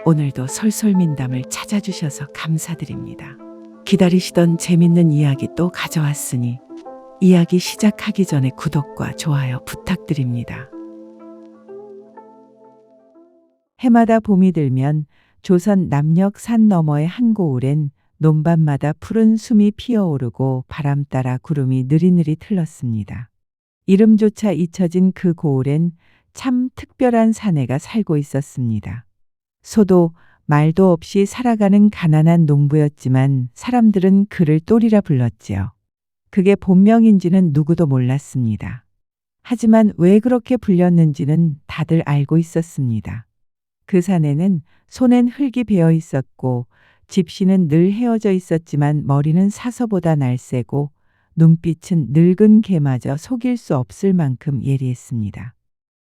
오늘도 솔솔민담을 찾아주셔서 감사드립니다. 기다리시던 재밌는 이야기 또 가져왔으니 이야기 시작하기 전에 구독과 좋아요 부탁드립니다. 해마다 봄이 들면 조선 남녘 산 너머의 한 고을엔 논밭마다 푸른 숨이 피어오르고 바람 따라 구름이 느릿느릿 흘렀습니다. 이름조차 잊혀진 그 고을엔 참 특별한 사내가 살고 있었습니다. 소도 말도 없이 살아가는 가난한 농부였지만 사람들은 그를 똘이라 불렀지요. 그게 본명인지는 누구도 몰랐습니다. 하지만 왜 그렇게 불렸는지는 다들 알고 있었습니다. 그 산에는 손엔 흙이 배어 있었고 집시는 늘 헤어져 있었지만 머리는 사서보다 날쌔고 눈빛은 늙은 개마저 속일 수 없을 만큼 예리했습니다.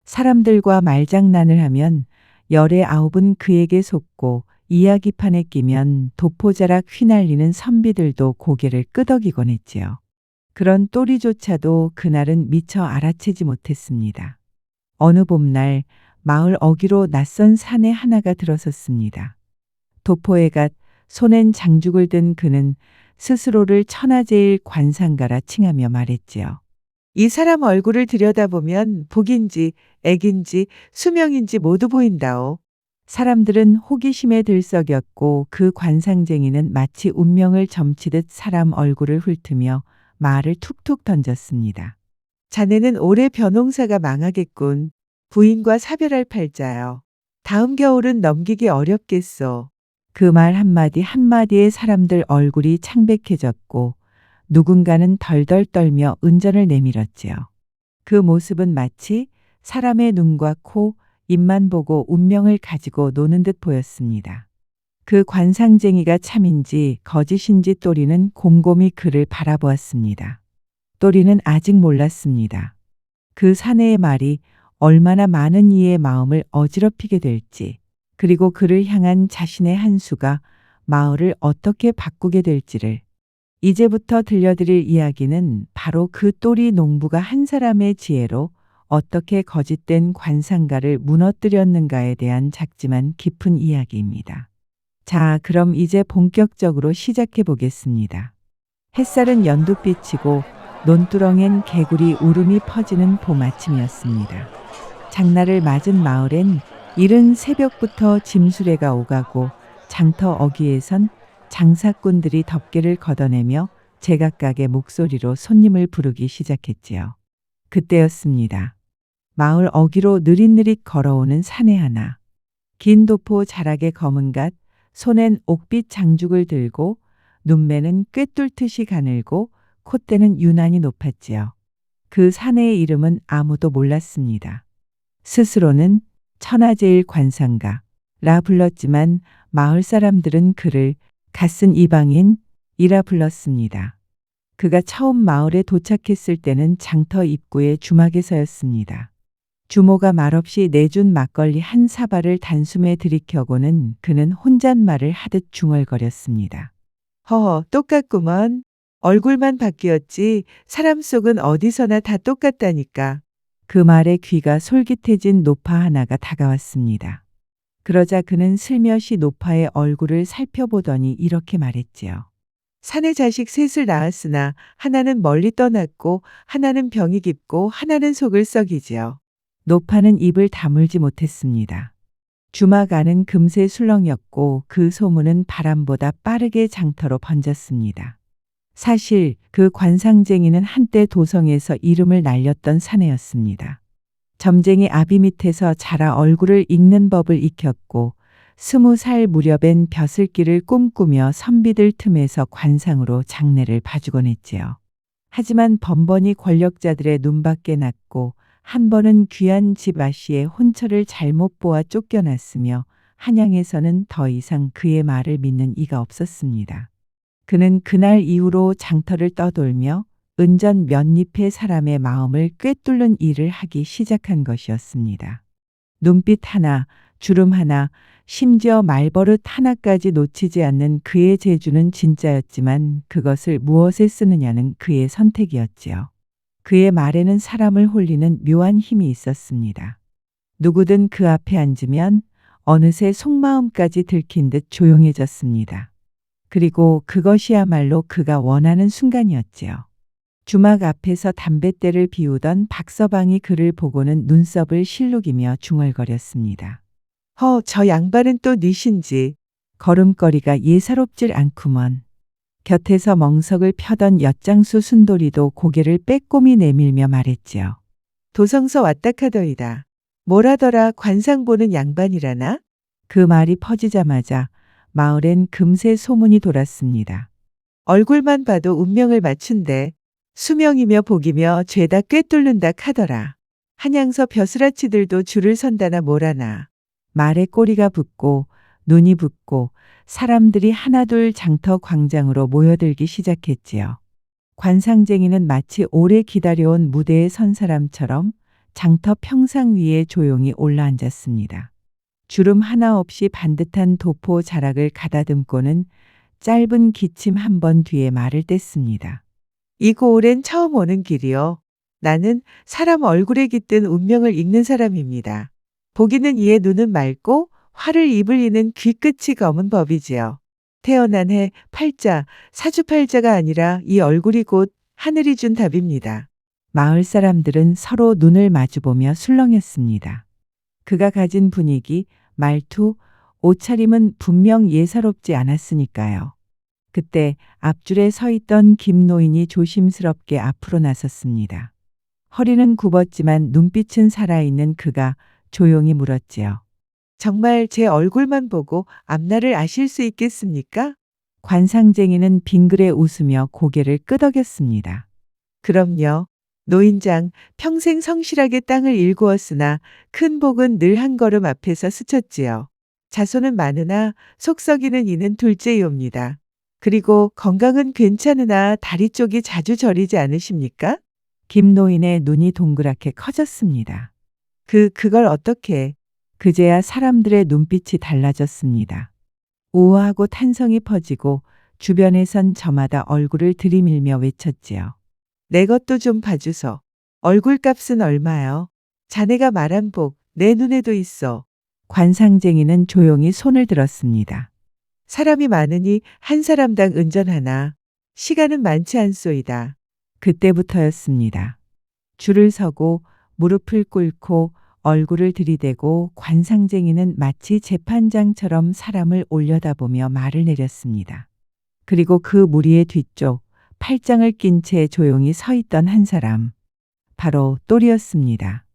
사람들과 말장난을 하면 열의 아홉은 그에게 속고 이야기판에 끼면 도포자락 휘날리는 선비들도 고개를 끄덕이곤 했지요. 그런 또리조차도 그날은 미처 알아채지 못했습니다. 어느 봄날 마을 어귀로 낯선 산에 하나가 들어섰습니다. 도포에 갓 손엔 장죽을 든 그는 스스로를 천하제일 관상가라 칭하며 말했지요. 이 사람 얼굴을 들여다보면 복인지 액인지 수명인지 모두 보인다오. 사람들은 호기심에 들썩였고 그 관상쟁이는 마치 운명을 점치듯 사람 얼굴을 훑으며 말을 툭툭 던졌습니다. 자네는 올해 벼농사가 망하겠군. 부인과 사별할 팔자요. 다음 겨울은 넘기기 어렵겠소. 그 말 한마디 한마디에 사람들 얼굴이 창백해졌고 누군가는 덜덜 떨며 은전을 내밀었지요. 그 모습은 마치 사람의 눈과 코, 입만 보고 운명을 가지고 노는 듯 보였습니다. 그 관상쟁이가 참인지 거짓인지 또리는 곰곰이 그를 바라보았습니다. 또리는 아직 몰랐습니다. 그 사내의 말이 얼마나 많은 이의 마음을 어지럽히게 될지, 그리고 그를 향한 자신의 한 수가 마을을 어떻게 바꾸게 될지를. 이제부터 들려드릴 이야기는 바로 그 또리 농부가 한 사람의 지혜로 어떻게 거짓된 관상가를 무너뜨렸는가에 대한 작지만 깊은 이야기입니다. 자, 그럼 이제 본격적으로 시작해 보겠습니다. 햇살은 연두빛이고 논두렁엔 개구리 울음이 퍼지는 봄 아침이었습니다. 장날을 맞은 마을엔 이른 새벽부터 짐수레가 오가고 장터 어귀에선 장사꾼들이 덮개를 걷어내며 제각각의 목소리로 손님을 부르기 시작했지요. 그때였습니다. 마을 어귀로 느릿느릿 걸어오는 사내 하나. 긴 도포 자락에 검은 갓, 손엔 옥빛 장죽을 들고 눈매는 꿰뚫듯이 가늘고 콧대는 유난히 높았지요. 그 사내의 이름은 아무도 몰랐습니다. 스스로는 천하제일 관상가라 불렀지만 마을 사람들은 그를 갓쓴 이방인이라 불렀습니다. 그가 처음 마을에 도착했을 때는 장터 입구에 주막에 서였습니다. 주모가 말없이 내준 막걸리 한 사발을 단숨에 들이켜고는 그는 혼잣말을 하듯 중얼거렸습니다. 허허, 똑같구먼. 얼굴만 바뀌었지 사람 속은 어디서나 다 똑같다니까. 그 말에 귀가 솔깃해진 노파 하나가 다가왔습니다. 그러자 그는 슬며시 노파의 얼굴을 살펴보더니 이렇게 말했지요. 사내 자식 셋을 낳았으나 하나는 멀리 떠났고 하나는 병이 깊고 하나는 속을 썩이지요. 노파는 입을 다물지 못했습니다. 주막 안은 금세 술렁였고 그 소문은 바람보다 빠르게 장터로 번졌습니다. 사실 그 관상쟁이는 한때 도성에서 이름을 날렸던 사내였습니다. 점쟁이 아비 밑에서 자라 얼굴을 읽는 법을 익혔고 20살 무렵엔 벼슬길을 꿈꾸며 선비들 틈에서 관상으로 장래를 봐주곤 했지요. 하지만 번번이 권력자들의 눈밖에 났고 한 번은 귀한 집 아씨의 혼처를 잘못 보아 쫓겨났으며 한양에서는 더 이상 그의 말을 믿는 이가 없었습니다. 그는 그날 이후로 장터를 떠돌며 은전 몇 잎의 사람의 마음을 꿰뚫는 일을 하기 시작한 것이었습니다. 눈빛 하나, 주름 하나, 심지어 말버릇 하나까지 놓치지 않는 그의 재주는 진짜였지만 그것을 무엇에 쓰느냐는 그의 선택이었지요. 그의 말에는 사람을 홀리는 묘한 힘이 있었습니다. 누구든 그 앞에 앉으면 어느새 속마음까지 들킨 듯 조용해졌습니다. 그리고 그것이야말로 그가 원하는 순간이었지요. 주막 앞에서 담뱃대를 비우던 박서방이 그를 보고는 눈썹을 실룩이며 중얼거렸습니다. 저 양반은 또 니신지. 걸음걸이가 예사롭질 않구먼. 곁에서 멍석을 펴던 엿장수 순돌이도 고개를 빼꼼히 내밀며 말했지요. 도성서 왔다 카더이다. 뭐라더라 관상 보는 양반이라나? 그 말이 퍼지자마자 마을엔 금세 소문이 돌았습니다. 얼굴만 봐도 운명을 맞춘대. 수명이며 복이며 죄다 꿰뚫는다 카더라. 한양서 벼슬아치들도 줄을 선다나 뭐라나. 말에 꼬리가 붙고 눈이 붓고 사람들이 하나둘 장터 광장으로 모여들기 시작했지요. 관상쟁이는 마치 오래 기다려온 무대에 선 사람처럼 장터 평상 위에 조용히 올라앉았습니다. 주름 하나 없이 반듯한 도포 자락을 가다듬고는 짧은 기침 한 번 뒤에 말을 뗐습니다. 이 고을엔 처음 오는 길이요. 나는 사람 얼굴에 깃든 운명을 읽는 사람입니다. 보기는 이에 눈은 맑고 화를 입을 이는 귀끝이 검은 법이지요. 태어난 해 팔자, 사주팔자가 아니라 이 얼굴이 곧 하늘이 준 답입니다. 마을 사람들은 서로 눈을 마주보며 술렁였습니다. 그가 가진 분위기, 말투, 옷차림은 분명 예사롭지 않았으니까요. 그때 앞줄에 서 있던 김 노인이 조심스럽게 앞으로 나섰습니다. 허리는 굽었지만 눈빛은 살아있는 그가 조용히 물었지요. 정말 제 얼굴만 보고 앞날을 아실 수 있겠습니까? 관상쟁이는 빙그레 웃으며 고개를 끄덕였습니다. 그럼요. 노인장 평생 성실하게 땅을 일구었으나 큰 복은 늘 한 걸음 앞에서 스쳤지요. 자손은 많으나 속 썩이는 이는 둘째이옵니다. 그리고 건강은 괜찮으나 다리 쪽이 자주 저리지 않으십니까? 김노인의 눈이 동그랗게 커졌습니다. 그걸 어떻게? 그제야 사람들의 눈빛이 달라졌습니다. 우아하고 탄성이 퍼지고 주변에선 저마다 얼굴을 들이밀며 외쳤지요. 내 것도 좀 봐주소. 얼굴값은 얼마요? 자네가 말한 복 내 눈에도 있어. 관상쟁이는 조용히 손을 들었습니다. 사람이 많으니 한 사람당 은전 하나. 시간은 많지 않소이다. 그때부터였습니다. 줄을 서고 무릎을 꿇고 얼굴을 들이대고 관상쟁이는 마치 재판장처럼 사람을 올려다보며 말을 내렸습니다. 그리고 그 무리의 뒤쪽 팔짱을 낀 채 조용히 서 있던 한 사람. 바로 똘이었습니다.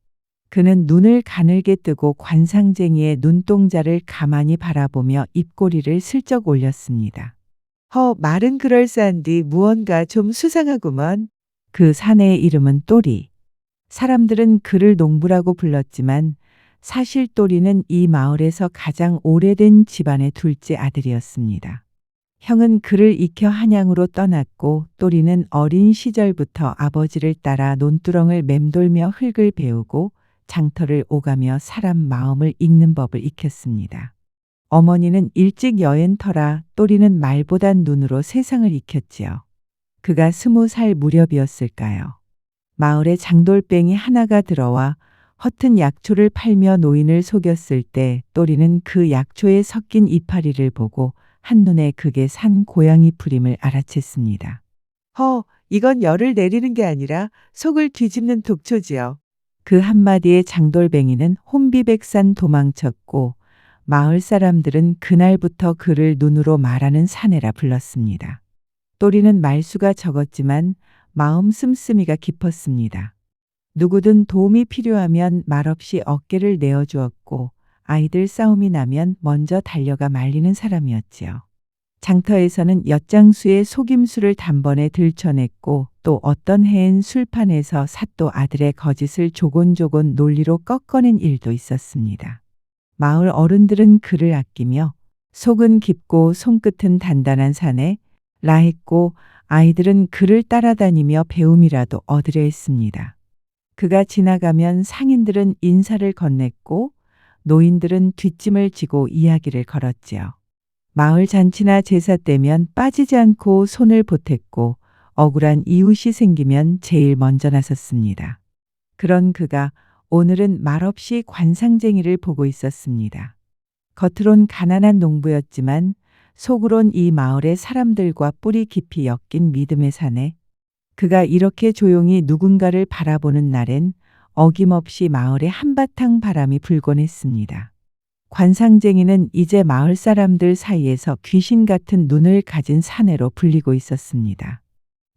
그는 눈을 가늘게 뜨고 관상쟁이의 눈동자를 가만히 바라보며 입꼬리를 슬쩍 올렸습니다. 말은 그럴싸한디 무언가 좀 수상하구먼. 그 사내의 이름은 똘이. 사람들은 그를 농부라고 불렀지만 사실 똘이는 이 마을에서 가장 오래된 집안의 둘째 아들이었습니다. 형은 그를 익혀 한양으로 떠났고 똘이는 어린 시절부터 아버지를 따라 논두렁을 맴돌며 흙을 배우고 장터를 오가며 사람 마음을 읽는 법을 익혔습니다. 어머니는 일찍 여행터라 똘이는 말보단 눈으로 세상을 익혔지요. 그가 20살 무렵이었을까요? 마을에 장돌뱅이 하나가 들어와 허튼 약초를 팔며 노인을 속였을 때 똘이는 그 약초에 섞인 이파리를 보고 한눈에 그게 산 고양이 풀임을 알아챘습니다. 이건 열을 내리는 게 아니라 속을 뒤집는 독초지요. 그 한마디에 장돌뱅이는 혼비백산 도망쳤고 마을 사람들은 그날부터 그를 눈으로 말하는 사내라 불렀습니다. 똘이는 말수가 적었지만 마음 씀씀이가 깊었습니다. 누구든 도움이 필요하면 말없이 어깨를 내어주었고 아이들 싸움이 나면 먼저 달려가 말리는 사람이었지요. 장터에서는 엿장수의 속임수를 단번에 들춰냈고 또 어떤 해엔 술판에서 사또 아들의 거짓을 조곤조곤 논리로 꺾어낸 일도 있었습니다. 마을 어른들은 그를 아끼며 속은 깊고 손끝은 단단한 사내라 했고 아이들은 그를 따라다니며 배움이라도 얻으려 했습니다. 그가 지나가면 상인들은 인사를 건넸고 노인들은 뒷짐을 지고 이야기를 걸었지요. 마을 잔치나 제사 때면 빠지지 않고 손을 보탰고 억울한 이웃이 생기면 제일 먼저 나섰습니다. 그런 그가 오늘은 말없이 관상쟁이를 보고 있었습니다. 겉으론 가난한 농부였지만 속으론 이 마을의 사람들과 뿌리 깊이 엮인 믿음의 사내. 그가 이렇게 조용히 누군가를 바라보는 날엔 어김없이 마을에 한바탕 바람이 불곤 했습니다. 관상쟁이는 이제 마을 사람들 사이에서 귀신 같은 눈을 가진 사내로 불리고 있었습니다.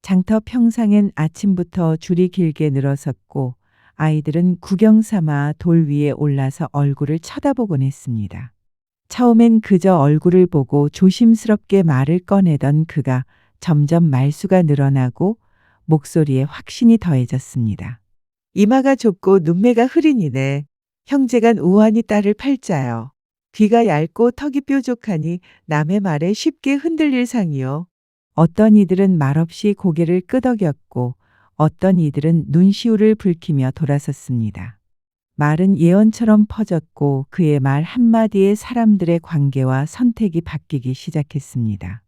장터 평상엔 아침부터 줄이 길게 늘어섰고 아이들은 구경 삼아 돌 위에 올라서 얼굴을 쳐다보곤 했습니다. 처음엔 그저 얼굴을 보고 조심스럽게 말을 꺼내던 그가 점점 말수가 늘어나고 목소리에 확신이 더해졌습니다. 이마가 좁고 눈매가 흐리니네. 형제간 우환히 딸을 팔자요. 귀가 얇고 턱이 뾰족하니 남의 말에 쉽게 흔들릴 상이요. 어떤 이들은 말없이 고개를 끄덕였고 어떤 이들은 눈시울을 붉히며 돌아섰습니다. 말은 예언처럼 퍼졌고 그의 말 한마디에 사람들의 관계와 선택이 바뀌기 시작했습니다.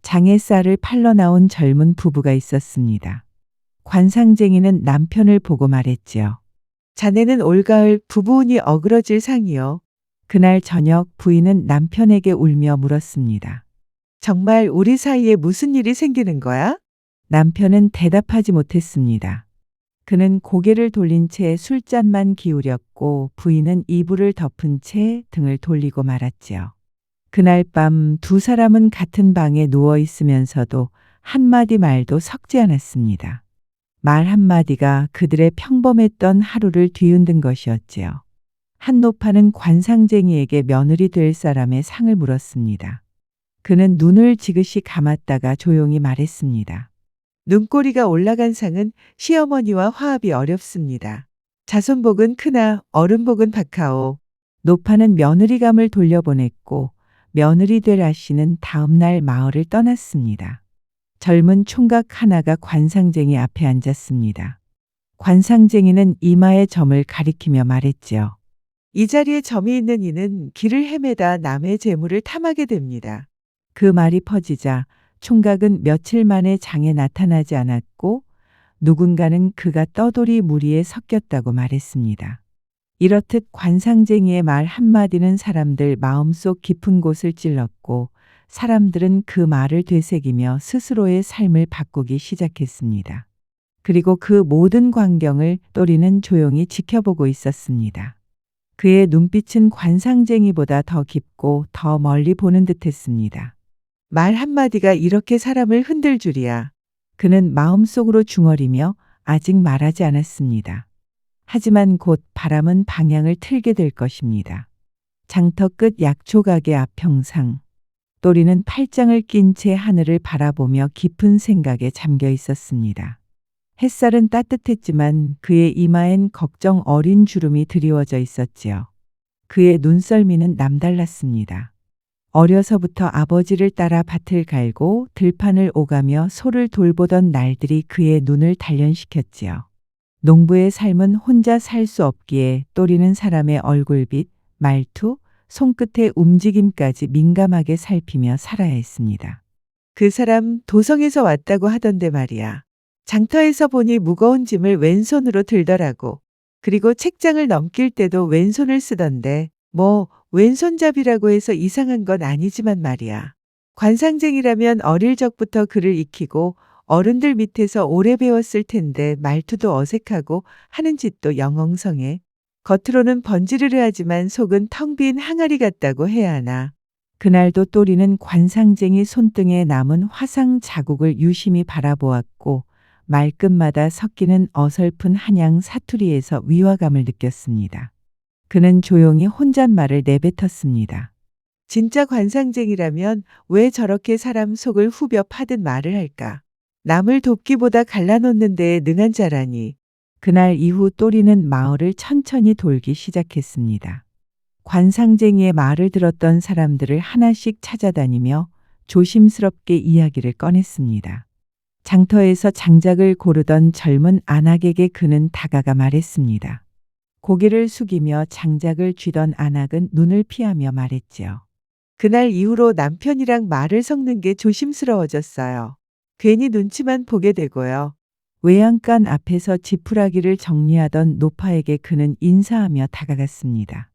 장의 쌀을 팔러 나온 젊은 부부가 있었습니다. 관상쟁이는 남편을 보고 말했지요. 자네는 올가을 부부운이 어그러질 상이요. 그날 저녁 부인은 남편에게 울며 물었습니다. 정말 우리 사이에 무슨 일이 생기는 거야? 남편은 대답하지 못했습니다. 그는 고개를 돌린 채 술잔만 기울였고 부인은 이불을 덮은 채 등을 돌리고 말았지요. 그날 밤 두 사람은 같은 방에 누워 있으면서도 한마디 말도 섞지 않았습니다. 말 한마디가 그들의 평범했던 하루를 뒤흔든 것이었지요. 한 노파는 관상쟁이에게 며느리 될 사람의 상을 물었습니다. 그는 눈을 지그시 감았다가 조용히 말했습니다. 눈꼬리가 올라간 상은 시어머니와 화합이 어렵습니다. 자손복은 크나 어른복은 박하오. 노파는 며느리감을 돌려보냈고 며느리 될 아씨는 다음날 마을을 떠났습니다. 젊은 총각 하나가 관상쟁이 앞에 앉았습니다. 관상쟁이는 이마에 점을 가리키며 말했지요. 이 자리에 점이 있는 이는 길을 헤매다 남의 재물을 탐하게 됩니다. 그 말이 퍼지자 총각은 며칠 만에 장에 나타나지 않았고 누군가는 그가 떠돌이 무리에 섞였다고 말했습니다. 이렇듯 관상쟁이의 말 한마디는 사람들 마음속 깊은 곳을 찔렀고 사람들은 그 말을 되새기며 스스로의 삶을 바꾸기 시작했습니다. 그리고 그 모든 광경을 또리는 조용히 지켜보고 있었습니다. 그의 눈빛은 관상쟁이보다 더 깊고 더 멀리 보는 듯했습니다. 말 한마디가 이렇게 사람을 흔들 줄이야. 그는 마음속으로 중얼이며 아직 말하지 않았습니다. 하지만 곧 바람은 방향을 틀게 될 것입니다. 장터 끝 약초가게 앞 평상. 또리는 팔짱을 낀 채 하늘을 바라보며 깊은 생각에 잠겨 있었습니다. 햇살은 따뜻했지만 그의 이마엔 걱정 어린 주름이 드리워져 있었지요. 그의 눈썰미는 남달랐습니다. 어려서부터 아버지를 따라 밭을 갈고 들판을 오가며 소를 돌보던 날들이 그의 눈을 단련시켰지요. 농부의 삶은 혼자 살 수 없기에 또리는 사람의 얼굴빛, 말투, 손끝의 움직임까지 민감하게 살피며 살아야 했습니다. 그 사람 도성에서 왔다고 하던데 말이야. 장터에서 보니 무거운 짐을 왼손으로 들더라고. 그리고 책장을 넘길 때도 왼손을 쓰던데 뭐 왼손잡이라고 해서 이상한 건 아니지만 말이야. 관상쟁이라면 어릴 적부터 글을 익히고 어른들 밑에서 오래 배웠을 텐데 말투도 어색하고 하는 짓도 영엉성해. 겉으로는 번지르르하지만 속은 텅 빈 항아리 같다고 해야 하나. 그날도 또리는 관상쟁이 손등에 남은 화상 자국을 유심히 바라보았고 말끝마다 섞이는 어설픈 한양 사투리에서 위화감을 느꼈습니다. 그는 조용히 혼잣말을 내뱉었습니다. 진짜 관상쟁이라면 왜 저렇게 사람 속을 후벼 파듯 말을 할까? 남을 돕기보다 갈라놓는 데에 능한 자라니. 그날 이후 또리는 마을을 천천히 돌기 시작했습니다. 관상쟁이의 말을 들었던 사람들을 하나씩 찾아다니며 조심스럽게 이야기를 꺼냈습니다. 장터에서 장작을 고르던 젊은 안악에게 그는 다가가 말했습니다. 고개를 숙이며 장작을 쥐던 안악은 눈을 피하며 말했지요. 그날 이후로 남편이랑 말을 섞는 게 조심스러워졌어요. 괜히 눈치만 보게 되고요. 외양간 앞에서 지푸라기를 정리하던 노파에게 그는 인사하며 다가갔습니다.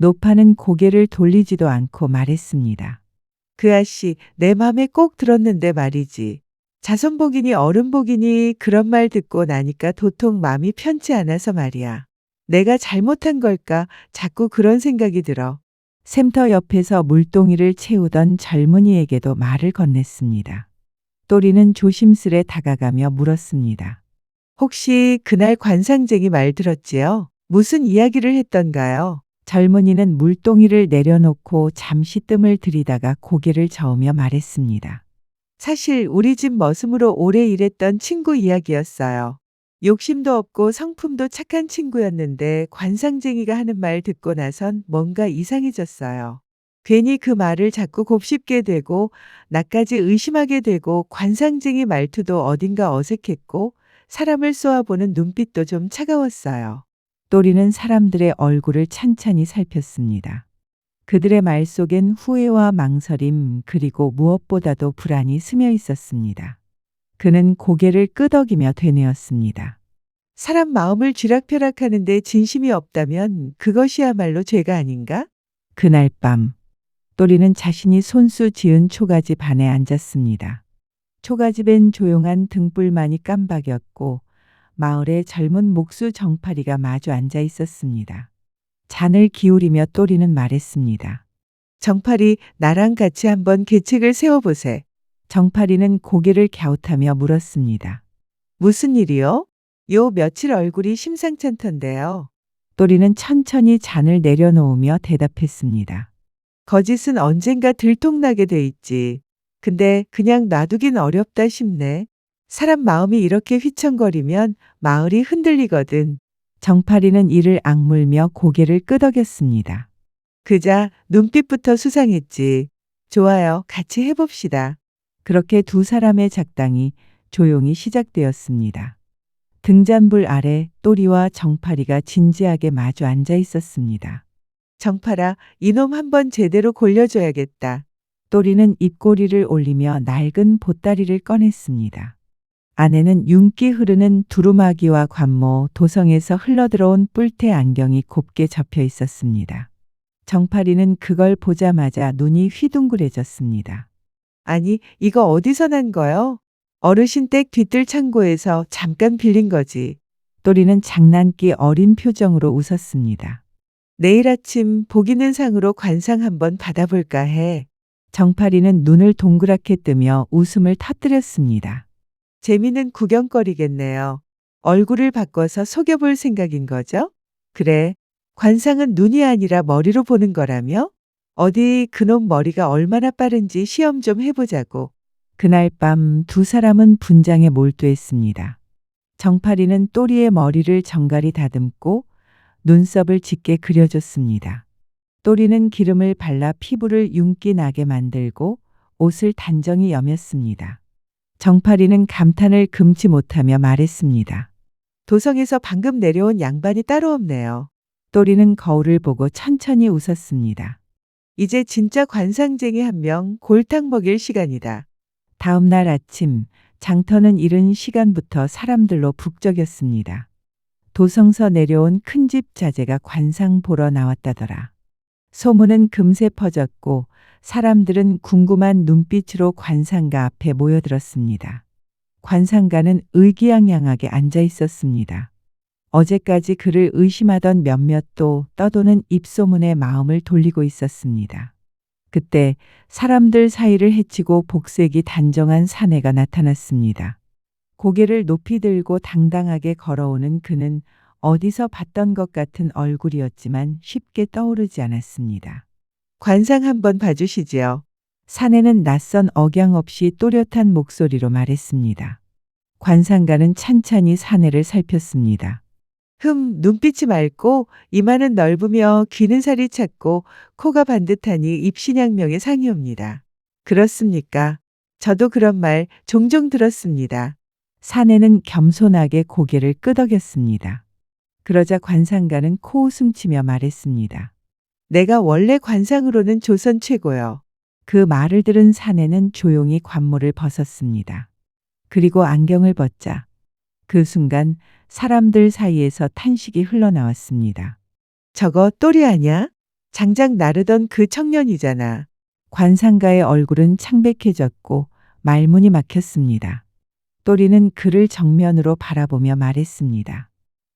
노파는 고개를 돌리지도 않고 말했습니다. 그 아씨, 내 맘에 꼭 들었는데 말이지. 자손복이니 어른복이니 그런 말 듣고 나니까 도통 마음이 편치 않아서 말이야. 내가 잘못한 걸까? 자꾸 그런 생각이 들어. 샘터 옆에서 물동이를 채우던 젊은이에게도 말을 건넸습니다. 또리는 조심스레 다가가며 물었습니다. 혹시 그날 관상쟁이 말 들었지요? 무슨 이야기를 했던가요? 젊은이는 물동이를 내려놓고 잠시 뜸을 들이다가 고개를 저으며 말했습니다. 사실 우리 집 머슴으로 오래 일했던 친구 이야기였어요. 욕심도 없고 성품도 착한 친구였는데 관상쟁이가 하는 말 듣고 나선 뭔가 이상해졌어요. 괜히 그 말을 자꾸 곱씹게 되고 나까지 의심하게 되고 관상쟁이 말투도 어딘가 어색했고 사람을 쏘아보는 눈빛도 좀 차가웠어요. 또리는 사람들의 얼굴을 찬찬히 살폈습니다. 그들의 말 속엔 후회와 망설임 그리고 무엇보다도 불안이 스며 있었습니다. 그는 고개를 끄덕이며 되뇌었습니다. 사람 마음을 쥐락펴락하는데 진심이 없다면 그것이야말로 죄가 아닌가? 그날 밤 또리는 자신이 손수 지은 초가집 안에 앉았습니다. 초가집엔 조용한 등불만이 깜박였고 마을에 젊은 목수 정파리가 마주 앉아 있었습니다. 잔을 기울이며 또리는 말했습니다. 정파리, 나랑 같이 한번 계책을 세워보세. 정파리는 고개를 갸웃하며 물었습니다. 무슨 일이요? 요 며칠 얼굴이 심상찮던데요. 또리는 천천히 잔을 내려놓으며 대답했습니다. 거짓은 언젠가 들통나게 돼 있지. 근데 그냥 놔두긴 어렵다 싶네. 사람 마음이 이렇게 휘청거리면 마을이 흔들리거든. 정파리는 이를 악물며 고개를 끄덕였습니다. 그자 눈빛부터 수상했지. 좋아요. 같이 해봅시다. 그렇게 두 사람의 작당이 조용히 시작되었습니다. 등잔불 아래 또리와 정파리가 진지하게 마주 앉아 있었습니다. 정파라, 이놈 한번 제대로 골려줘야겠다. 또리는 입꼬리를 올리며 낡은 보따리를 꺼냈습니다. 안에는 윤기 흐르는 두루마기와 관모, 도성에서 흘러들어온 뿔테 안경이 곱게 접혀 있었습니다. 정파리는 그걸 보자마자 눈이 휘둥그레졌습니다. 아니, 이거 어디서 난 거요? 어르신 댁 뒤뜰 창고에서 잠깐 빌린 거지. 또리는 장난기 어린 표정으로 웃었습니다. 내일 아침 보기는 상으로 관상 한번 받아볼까 해. 정파리는 눈을 동그랗게 뜨며 웃음을 터뜨렸습니다. 재미는 구경거리겠네요. 얼굴을 바꿔서 속여볼 생각인 거죠? 그래, 관상은 눈이 아니라 머리로 보는 거라며? 어디 그놈 머리가 얼마나 빠른지 시험 좀 해보자고. 그날 밤 두 사람은 분장에 몰두했습니다. 정파리는 또리의 머리를 정갈이 다듬고 눈썹을 짙게 그려줬습니다. 또리는 기름을 발라 피부를 윤기 나게 만들고 옷을 단정히 여몄습니다. 정파리는 감탄을 금치 못하며 말했습니다. 도성에서 방금 내려온 양반이 따로 없네요. 또리는 거울을 보고 천천히 웃었습니다. 이제 진짜 관상쟁이 한 명 골탕 먹일 시간이다. 다음 날 아침 장터는 이른 시간부터 사람들로 북적였습니다. 도성서 내려온 큰집 자제가 관상 보러 나왔다더라. 소문은 금세 퍼졌고 사람들은 궁금한 눈빛으로 관상가 앞에 모여들었습니다. 관상가는 의기양양하게 앉아 있었습니다. 어제까지 그를 의심하던 몇몇도 떠도는 입소문에 마음을 돌리고 있었습니다. 그때 사람들 사이를 헤치고 복색이 단정한 사내가 나타났습니다. 고개를 높이 들고 당당하게 걸어오는 그는 어디서 봤던 것 같은 얼굴이었지만 쉽게 떠오르지 않았습니다. 관상 한번 봐주시지요. 사내는 낯선 억양 없이 또렷한 목소리로 말했습니다. 관상가는 찬찬히 사내를 살폈습니다. 눈빛이 맑고 이마는 넓으며 귀는 살이 찼고 코가 반듯하니 입신양명의 상이옵니다. 그렇습니까? 저도 그런 말 종종 들었습니다. 사내는 겸손하게 고개를 끄덕였습니다. 그러자 관상가는 코웃음치며 말했습니다. 내가 원래 관상으로는 조선 최고요. 그 말을 들은 사내는 조용히 관모를 벗었습니다. 그리고 안경을 벗자 그 순간 사람들 사이에서 탄식이 흘러나왔습니다. 저거 또리 아냐? 장작 나르던 그 청년이잖아. 관상가의 얼굴은 창백해졌고 말문이 막혔습니다. 또리는 그를 정면으로 바라보며 말했습니다.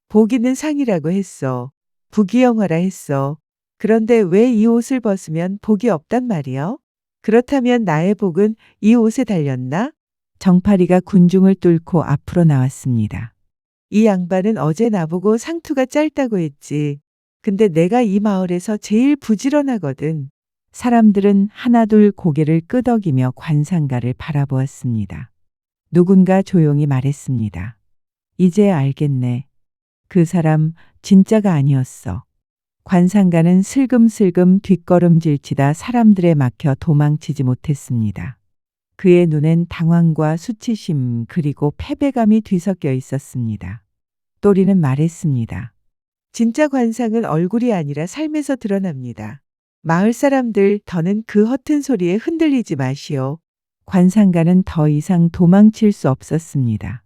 복이는 상이라고 했어. 부귀영화라 했어. 그런데 왜 이 옷을 벗으면 복이 없단 말이요? 그렇다면 나의 복은 이 옷에 달렸나? 정파리가 군중을 뚫고 앞으로 나왔습니다. 이 양반은 어제 나보고 상투가 짧다고 했지. 근데 내가 이 마을에서 제일 부지런하거든. 사람들은 하나둘 고개를 끄덕이며 관상가를 바라보았습니다. 누군가 조용히 말했습니다. 이제 알겠네. 그 사람 진짜가 아니었어. 관상가는 슬금슬금 뒷걸음질치다 사람들에 막혀 도망치지 못했습니다. 그의 눈엔 당황과 수치심 그리고 패배감이 뒤섞여 있었습니다. 또리는 말했습니다. 진짜 관상은 얼굴이 아니라 삶에서 드러납니다. 마을 사람들 더는 그 허튼 소리에 흔들리지 마시오. 관상가는 더 이상 도망칠 수 없었습니다.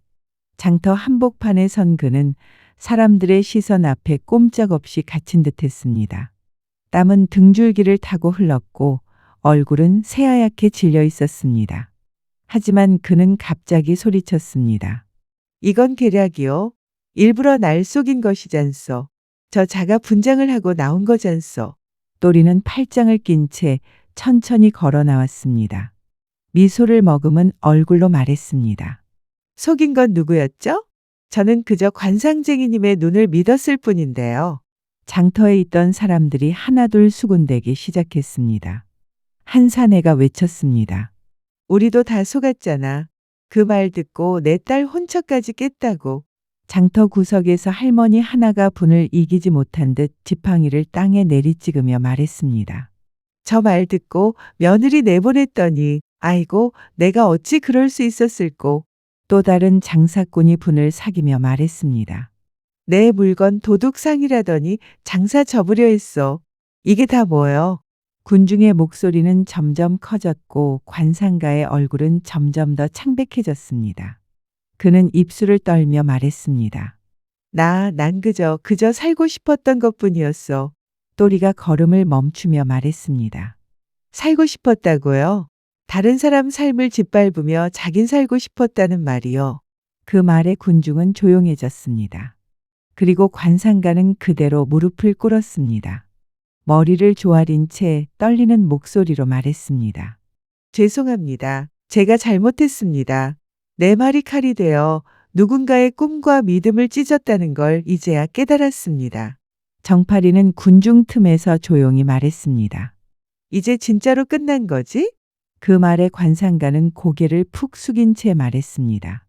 장터 한복판에 선 그는 사람들의 시선 앞에 꼼짝없이 갇힌 듯했습니다. 땀은 등줄기를 타고 흘렀고 얼굴은 새하얗게 질려 있었습니다. 하지만 그는 갑자기 소리쳤습니다. 이건 계략이요. 일부러 날 속인 것이잖소. 저 자가 분장을 하고 나온 거잖소. 또리는 팔짱을 낀 채 천천히 걸어 나왔습니다. 미소를 머금은 얼굴로 말했습니다. 속인 건 누구였죠? 저는 그저 관상쟁이님의 눈을 믿었을 뿐인데요. 장터에 있던 사람들이 하나둘 수군대기 시작했습니다. 한 사내가 외쳤습니다. 우리도 다 속았잖아. 그 말 듣고 내 딸 혼처까지 깼다고. 장터 구석에서 할머니 하나가 분을 이기지 못한 듯 지팡이를 땅에 내리찍으며 말했습니다. 저 말 듣고 며느리 내보냈더니 아이고 내가 어찌 그럴 수 있었을꼬. 또 다른 장사꾼이 분을 사기며 말했습니다. 내 물건 도둑상이라더니 장사 접으려 했어. 이게 다 뭐여? 군중의 목소리는 점점 커졌고 관상가의 얼굴은 점점 더 창백해졌습니다. 그는 입술을 떨며 말했습니다. 난 그저 살고 싶었던 것뿐이었어. 또리가 걸음을 멈추며 말했습니다. 살고 싶었다고요? 다른 사람 삶을 짓밟으며 자긴 살고 싶었다는 말이요. 그 말에 군중은 조용해졌습니다. 그리고 관상가는 그대로 무릎을 꿇었습니다. 머리를 조아린 채 떨리는 목소리로 말했습니다. 죄송합니다. 제가 잘못했습니다. 내 말이 칼이 되어 누군가의 꿈과 믿음을 찢었다는 걸 이제야 깨달았습니다. 정파리는 군중 틈에서 조용히 말했습니다. 이제 진짜로 끝난 거지? 그 말에 관상가는 고개를 푹 숙인 채 말했습니다.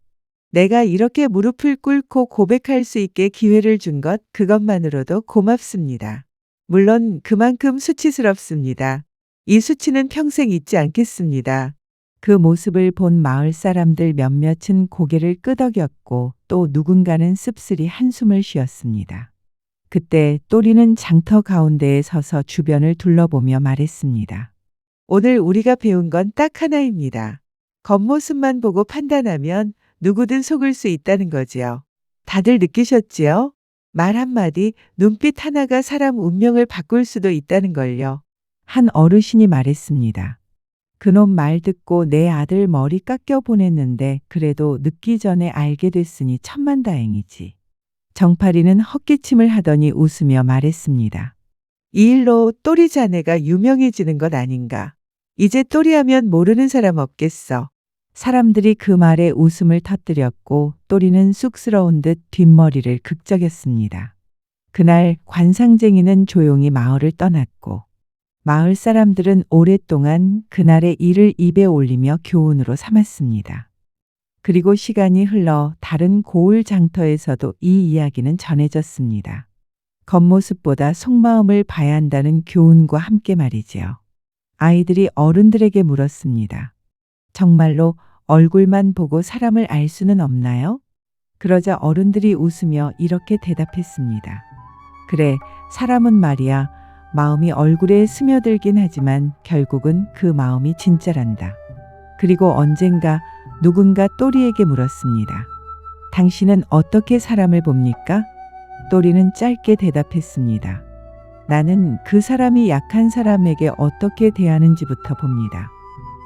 내가 이렇게 무릎을 꿇고 고백할 수 있게 기회를 준 것 그것만으로도 고맙습니다. 물론 그만큼 수치스럽습니다. 이 수치는 평생 잊지 않겠습니다. 그 모습을 본 마을 사람들 몇몇은 고개를 끄덕였고 또 누군가는 씁쓸히 한숨을 쉬었습니다. 그때 또리는 장터 가운데에 서서 주변을 둘러보며 말했습니다. 오늘 우리가 배운 건 딱 하나입니다. 겉모습만 보고 판단하면 누구든 속을 수 있다는 거지요. 다들 느끼셨지요? 말 한마디, 눈빛 하나가 사람 운명을 바꿀 수도 있다는 걸요. 한 어르신이 말했습니다. 그놈 말 듣고 내 아들 머리 깎여 보냈는데 그래도 늦기 전에 알게 됐으니 천만다행이지. 정파리는 헛기침을 하더니 웃으며 말했습니다. 이 일로 또리 자네가 유명해지는 것 아닌가. 이제 또리하면 모르는 사람 없겠어. 사람들이 그 말에 웃음을 터뜨렸고 또리는 쑥스러운 듯 뒷머리를 극적였습니다. 그날 관상쟁이는 조용히 마을을 떠났고 마을 사람들은 오랫동안 그날의 일을 입에 올리며 교훈으로 삼았습니다. 그리고 시간이 흘러 다른 고을 장터에서도 이 이야기는 전해졌습니다. 겉모습보다 속마음을 봐야 한다는 교훈과 함께 말이지요. 아이들이 어른들에게 물었습니다. 정말로 얼굴만 보고 사람을 알 수는 없나요? 그러자 어른들이 웃으며 이렇게 대답했습니다. 그래, 사람은 말이야. 마음이 얼굴에 스며들긴 하지만 결국은 그 마음이 진짜란다. 그리고 언젠가 누군가 또리에게 물었습니다. 당신은 어떻게 사람을 봅니까? 또리는 짧게 대답했습니다. 나는 그 사람이 약한 사람에게 어떻게 대하는지부터 봅니다.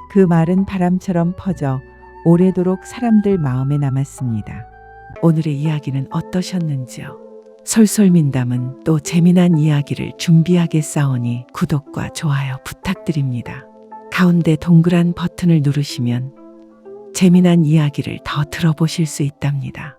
그 말은 바람처럼 퍼져 오래도록 사람들 마음에 남았습니다. 오늘의 이야기는 어떠셨는지요? 솔솔민담은 또 재미난 이야기를 준비하겠사오니 구독과 좋아요 부탁드립니다. 가운데 동그란 버튼을 누르시면 재미난 이야기를 더 들어보실 수 있답니다.